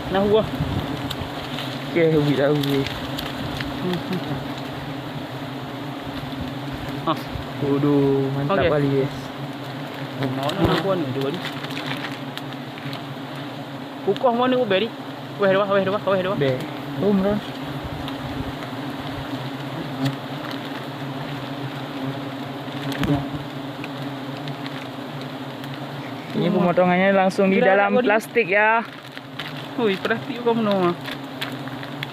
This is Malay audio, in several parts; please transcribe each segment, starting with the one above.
Nah gua. Okey, ubi dah ubi. Ah, Waduh, mantap Okey. kali guys. mana gua ni dia ni. Kukuh mana gua beri? Weh dua. Be. Ron. Ini pemotongannya langsung di Kira dalam tak boleh. plastik ya. Hui, plastik kau mana?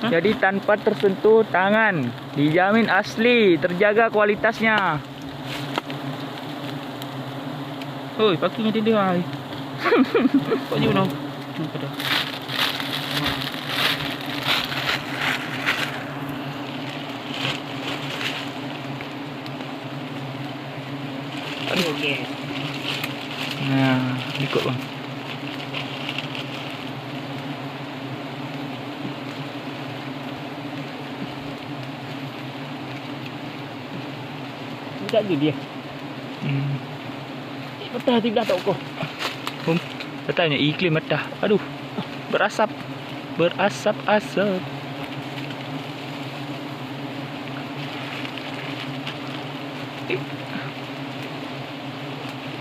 Jadi tanpa tersentuh tangan. Dijamin asli, terjaga kualitasnya. Hui, pakinya dia ai. Kau ni mana? Pada. Aduh, okey. Nah, ikut bang. Tak ada dia. Hmm. Betah tidak tak kau. Betulnya iklim betah. Aduh, berasap. Berasap-asap.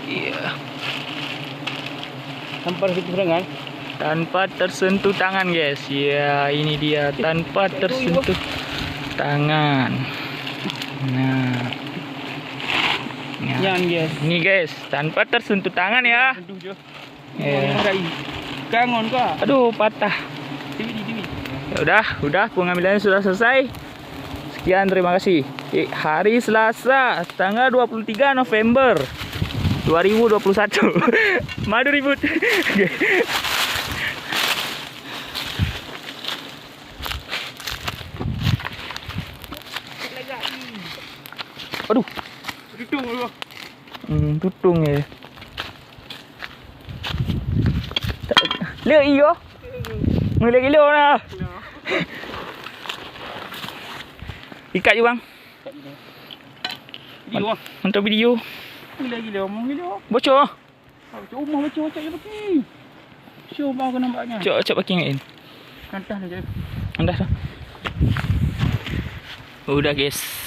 Iya. Sampai situ serangan. Tanpa tersentuh tangan guys. Ya, ini dia tanpa tersentuh tangan. Nah. Yang guys. Ini guys, tanpa tersentuh tangan ya. Aduh je. Ya. Kangon kau. Aduh, patah. TV. Ya udah pengambilannya sudah selesai. Sekian, terima kasih. Hari Selasa, tanggal 23 November 2021. Madu ribut. Aduh, Tutung lu. tutung ya. Lihat iyo. Mulai kilo nah. Ikat je bang. Video ah. Untuk video. Gila omong gila. Bocor. Rumah macam je pergi. Show bang kau nampaknya. Cok pakai ngain. Kantah dia. Anda dah. Udah guys.